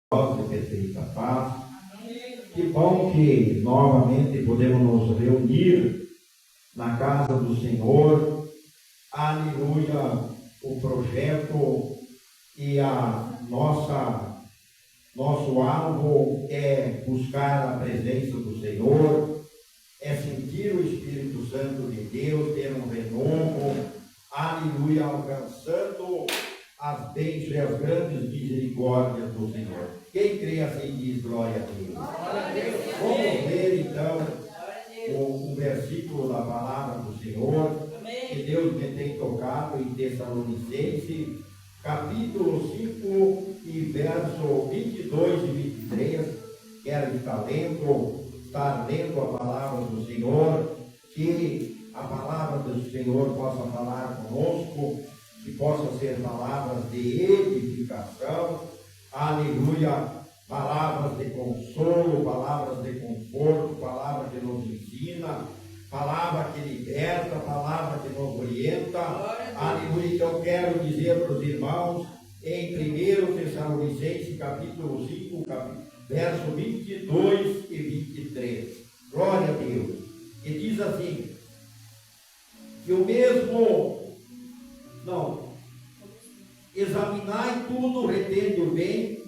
de perfeita paz. Que bom que novamente podemos nos reunir na casa do Senhor. Aleluia! O projeto e nosso alvo é buscar a presença do Senhor, é sentir o Espírito Santo de Deus, ter um renovo, aleluia, alcançando as bênçãos e as grandes misericórdias do Senhor. Quem crê assim diz glória a Deus. Glória a Deus. Vamos ver então o versículo da palavra do Senhor, que Deus me tem tocado em Tessalonicenses, capítulo 5 e verso 22 e 23. Quero estar lendo a palavra do Senhor, que a palavra do Senhor possa falar conosco, que possa ser palavras de edificação, aleluia, palavras de consolo, palavras de conforto, palavra que nos ensina, palavra que liberta, palavra que nos orienta, aleluia. Então quero dizer para os irmãos, em 1 Tessalonicenses, capítulo 5, verso 22 e 23, glória a Deus, e diz assim, que o mesmo, examinai tudo, retende o bem,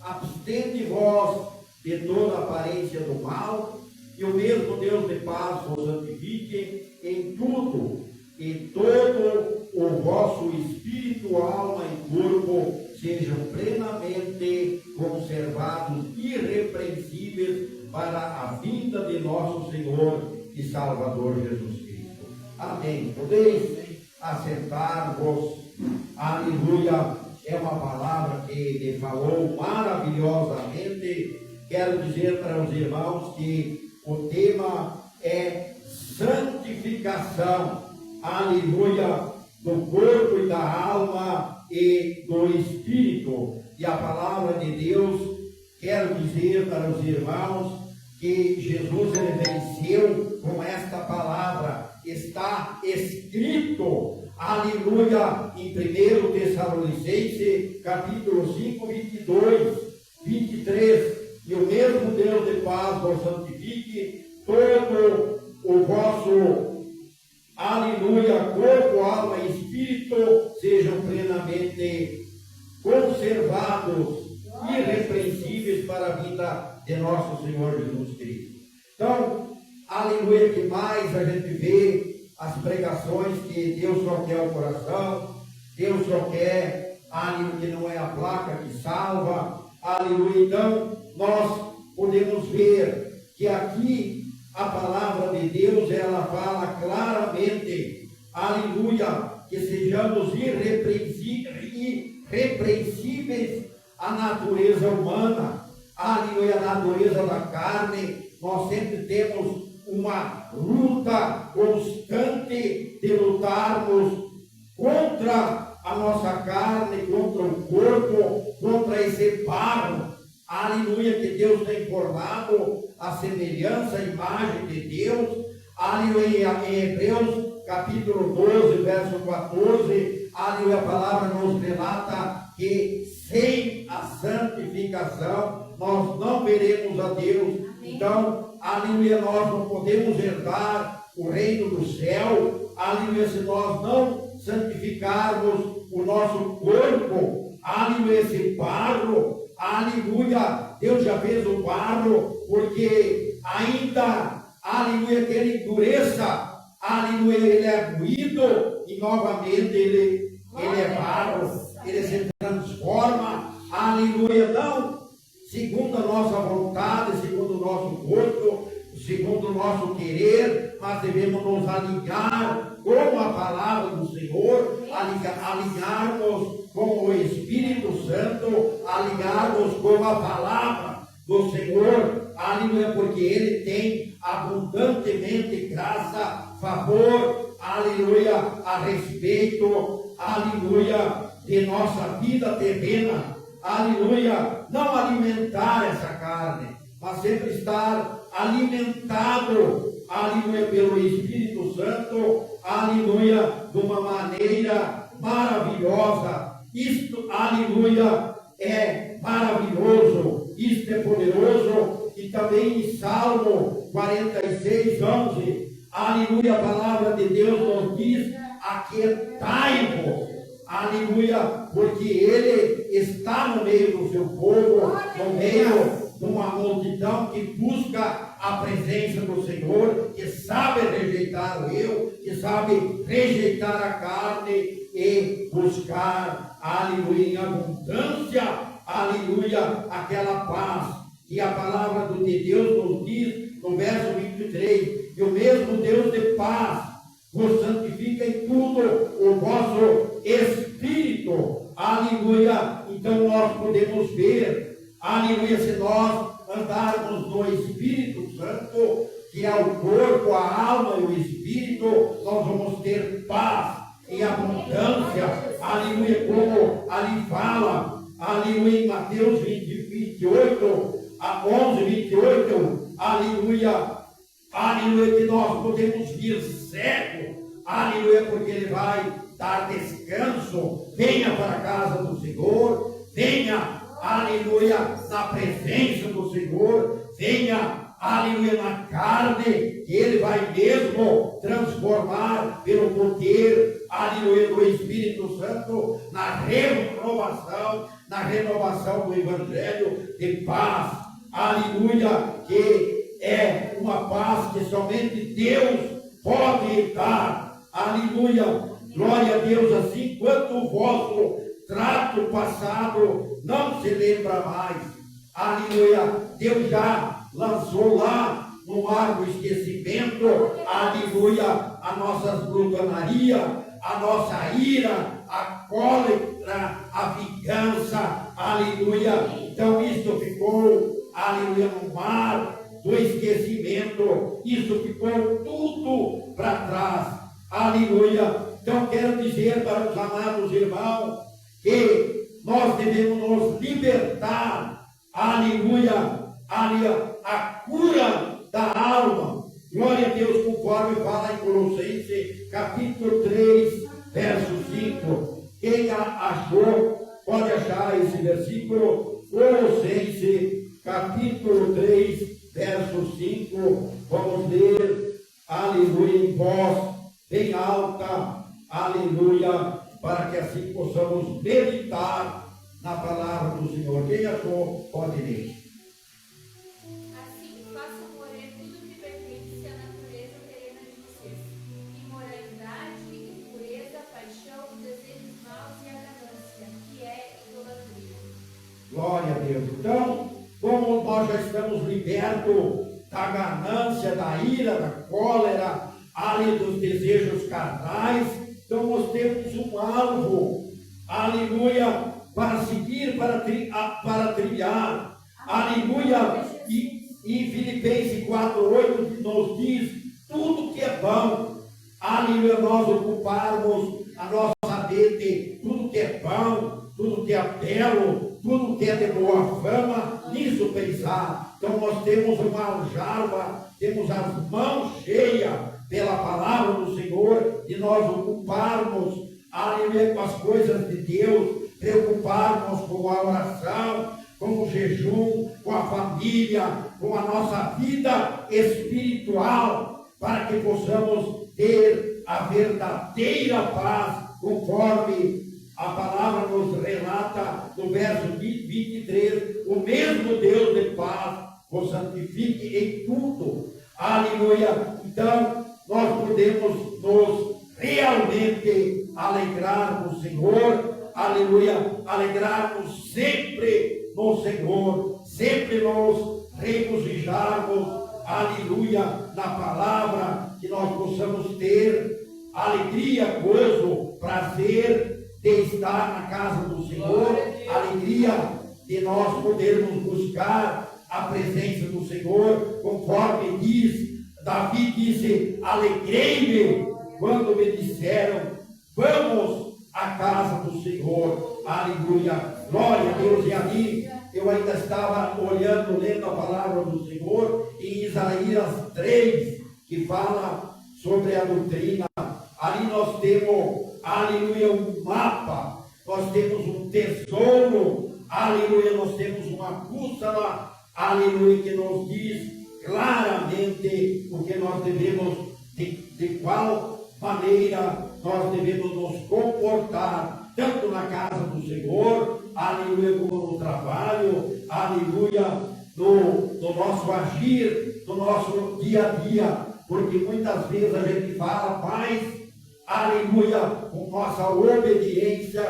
abstende-vos de toda aparência do mal, e o mesmo Deus de paz vos santifique em tudo, e todo o vosso espírito, alma e corpo sejam plenamente conservados, irrepreensíveis para a vinda de nosso Senhor e Salvador Jesus Cristo. Amém. Podeis assentar-vos. Aleluia. É uma palavra que me falou maravilhosamente. Quero dizer para os irmãos que o tema é santificação. Aleluia. Do corpo e da alma e do espírito. E a palavra de Deus, quero dizer para os irmãos que Jesus ele venceu com esta palavra. Está escrito, aleluia, em 1 Tessalonicenses, capítulo 5, 22, 23, e o mesmo Deus de paz vos santifique, todo o vosso, aleluia, corpo, alma e espírito sejam plenamente conservados, irrepreensíveis para a vida de nosso Senhor Jesus Cristo. Então, aleluia, que mais a gente vê as pregações que Deus só quer o coração, Deus só quer, aleluia, que não é a placa que salva, aleluia. Então, nós podemos ver que aqui a palavra de Deus, ela fala claramente, aleluia, que sejamos irrepreensíveis à natureza humana, aleluia, a natureza da carne. Nós sempre temos uma luta constante de lutarmos contra a nossa carne, contra o corpo, contra esse barro, aleluia, que Deus tem formado a semelhança, a imagem de Deus, aleluia. Em Hebreus capítulo 12, verso 14, aleluia, a palavra nos relata que sem a santificação nós não veremos a Deus. Então, aleluia, nós não podemos herdar o reino do céu, aleluia, se nós não santificarmos o nosso corpo, aleluia, esse barro, aleluia, Deus já fez o barro, porque ainda, aleluia, que ele endureça, aleluia, ele é moído e novamente ele é barro, ele se transforma, aleluia, não segundo a nossa vontade, segundo o nosso corpo, segundo o nosso querer, mas devemos nos alinhar com a palavra do Senhor, alinharmos com o Espírito Santo, alinharmos com a palavra do Senhor, aleluia, porque Ele tem abundantemente graça, favor, aleluia, a respeito, aleluia, de nossa vida terrena, aleluia, não alimentar essa carne, mas sempre estar alimentado, aleluia, pelo Espírito Santo, aleluia, de uma maneira maravilhosa. Isto, aleluia, é maravilhoso, também em Salmo 46, 11, aleluia, a palavra de Deus nos diz: aquietai-vos, aleluia, porque Ele está no meio do seu povo, no meio de uma multidão que busca a presença do Senhor, que sabe rejeitar o eu, que sabe rejeitar a carne e buscar, aleluia, em abundância, aleluia, aquela paz. E a palavra de Deus nos diz no verso 23, que o mesmo Deus de paz vos santifica em tudo o vosso espírito, aleluia. Então nós podemos ver, aleluia, se nós andarmos no Espírito Santo, que é o corpo, a alma e o espírito, nós vamos ter paz em abundância, aleluia, como ali fala, aleluia, em Mateus 28, a 11, 28, aleluia, aleluia, que nós podemos vir cego, aleluia, porque Ele vai dar descanso. Venha para a casa do Senhor, venha, aleluia, na presença do Senhor, venha, aleluia, na carne, que Ele vai mesmo transformar pelo poder, aleluia, do Espírito Santo, na renovação do Evangelho de paz, aleluia, que é uma paz que somente Deus pode dar, aleluia, glória a Deus. Assim, quanto o vosso trato passado não se lembra mais, aleluia, Deus já lançou lá no mar do esquecimento, aleluia, a nossa glutonaria, a nossa ira, a cólera, a vingança, aleluia. Então isso ficou, aleluia, no mar do esquecimento, isso ficou tudo para trás, aleluia. Então quero dizer para os amados irmãos que nós devemos nos libertar, aleluia, aleluia, a cura da alma, glória a Deus, conforme fala em Colossenses capítulo 3, verso 5. Quem achou, pode achar esse versículo, Colossenses capítulo 3, verso 5, vamos ler, aleluia, em voz bem alta, aleluia, para que assim possamos meditar na palavra do Senhor. Quem achou, pode ler. Assim façam morrer tudo que pertence à natureza terrena de vocês: imoralidade, impureza, paixão, desejos maus e a ganância, que é idolatria. Glória a Deus. Então, como nós já estamos libertos da ganância, da ira, da cólera, ali dos desejos carnais, então nós temos um alvo, aleluia, para seguir, para trilhar, aleluia. E em Filipenses 4:8 nos diz: tudo que é bom, aleluia, nós ocuparmos a nossa mente, tudo que é bom, tudo que é belo, tudo que é de boa fama, nisso pensar. Então nós temos uma aljava, temos as mãos cheias pela palavra do Senhor, de nós ocuparmos, aleluia, com as coisas de Deus, preocuparmos com a oração, com o jejum, com a família, com a nossa vida espiritual, para que possamos ter a verdadeira paz, conforme a palavra nos relata no verso 23, o mesmo Deus de paz vos santifique em tudo, aleluia. Então nós podemos nos realmente alegrar no Senhor, aleluia, alegrarmos sempre no Senhor, sempre nos regozijarmos, aleluia, na palavra, que nós possamos ter alegria, gozo, prazer de estar na casa do Senhor, alegria de nós podermos buscar a presença do Senhor, conforme diz, Davi disse: alegrei-me quando me disseram, vamos à casa do Senhor, aleluia, glória a Deus. E ali eu ainda estava olhando, lendo a palavra do Senhor em Isaías 3, que fala sobre a doutrina. Ali nós temos, aleluia, um mapa, nós temos um tesouro, aleluia, nós temos uma bússola aleluia, que nos diz claramente o que nós devemos, de qual maneira nós devemos nos comportar, tanto na casa do Senhor, aleluia, como no trabalho, aleluia, no nosso agir, no nosso dia a dia, porque muitas vezes a gente fala mais, aleluia, com nossa obediência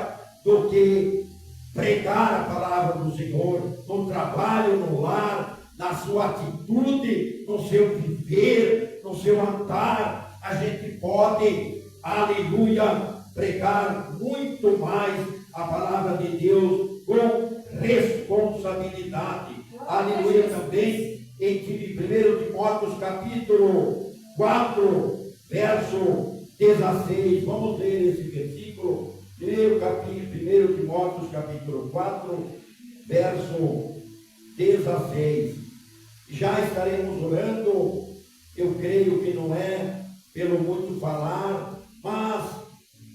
do que pregar a palavra do Senhor, no trabalho, no lar, na sua atitude, no seu viver, no seu andar, a gente pode, aleluia, pregar muito mais a palavra de Deus com responsabilidade. Aleluia, também em 1 Timóteo capítulo 4, verso 16. Vamos ler esse versículo. 1 Timóteo capítulo 4, verso 16. Já estaremos orando, eu creio que não é pelo muito falar, mas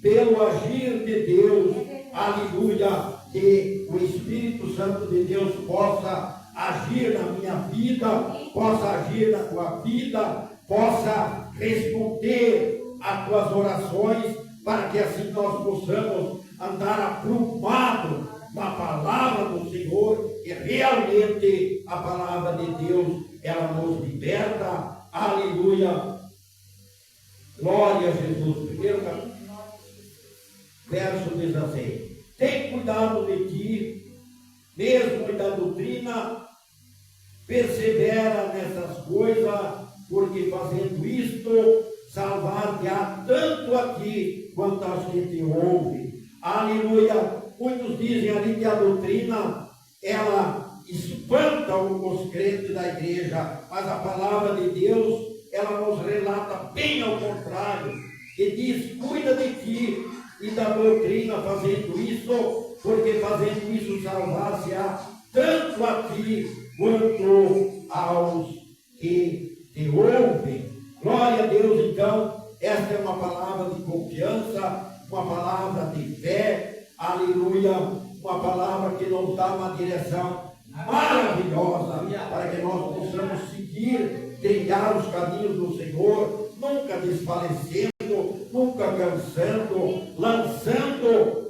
pelo agir de Deus, aleluia, que o Espírito Santo de Deus possa agir na minha vida, possa agir na tua vida, possa responder às tuas orações, para que assim nós possamos andar aprumado na palavra do Senhor, e realmente a palavra de Deus, ela nos liberta, aleluia, glória a Jesus. Primeiro capítulo, verso 16. Tem cuidado de ti, mesmo da doutrina, persevera nessas coisas, porque fazendo isto, salvar-te-á tanto a ti quanto aos que te ouvem. Aleluia! Muitos dizem ali que a doutrina, ela espanta os crentes da igreja, mas a palavra de Deus, ela nos relata bem ao contrário, e diz, cuida de ti e da doutrina fazendo isso, porque fazendo isso salvar-se-á tanto a ti quanto aos que te ouvem. Glória a Deus. Então, esta é uma palavra de confiança, uma palavra de fé, aleluia, uma palavra que nos dá uma direção maravilhosa, para que nós possamos seguir, trilhar os caminhos do Senhor, nunca desfalecendo, nunca cansando, lançando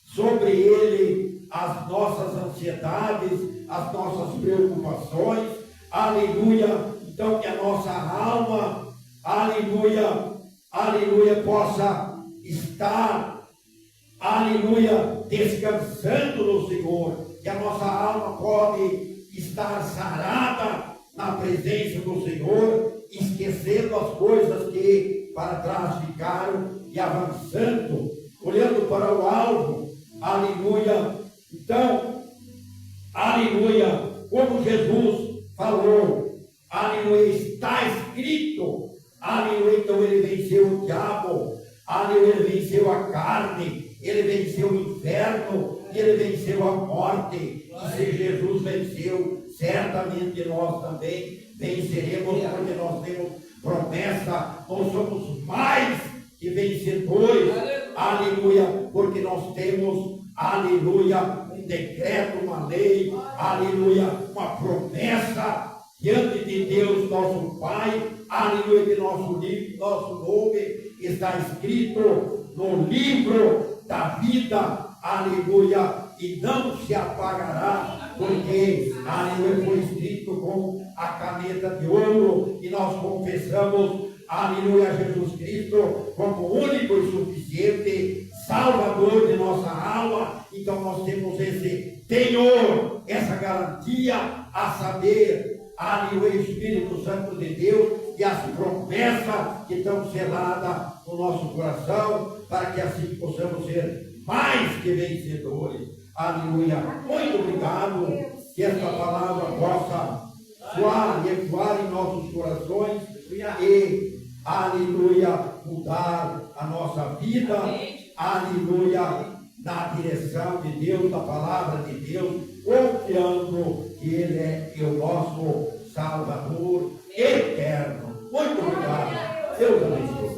sobre Ele as nossas ansiedades, as nossas preocupações, aleluia. Então, que a nossa alma, aleluia, aleluia, possa estar, aleluia, descansando no Senhor, que a nossa alma pode estar sarada na presença do Senhor, esquecendo as coisas que para trás ficaram e avançando, olhando para o alvo, aleluia. Então, aleluia, como Jesus falou, aleluia, está escrito, aleluia. Então ele venceu o diabo, aleluia, ele venceu a carne, ele venceu o inferno, ele venceu a morte. E se Jesus venceu, certamente nós também venceremos, porque nós temos promessa, nós somos mais que vencedores, aleluia, porque nós temos, aleluia, um decreto, uma lei, aleluia, uma promessa diante de Deus, nosso Pai, aleluia, que nosso nome está escrito no livro da vida, aleluia, e não se apagará, porque, aleluia, foi escrito com a caneta de ouro, e nós confessamos, aleluia, Jesus Cristo como único e suficiente Salvador de nossa alma. Então nós temos esse tenor, essa garantia, a saber, aleluia, Espírito Santo de Deus e as promessas que estão seladas no nosso coração, para que assim possamos ser mais que vencedores. Aleluia. Muito obrigado, que esta palavra possa soar e ecoar em nossos corações e, aleluia, mudar a nossa vida, aleluia, na direção de Deus, da palavra de Deus, confiando que Ele é o nosso Salvador eterno. Muito obrigado. Deus abençoe.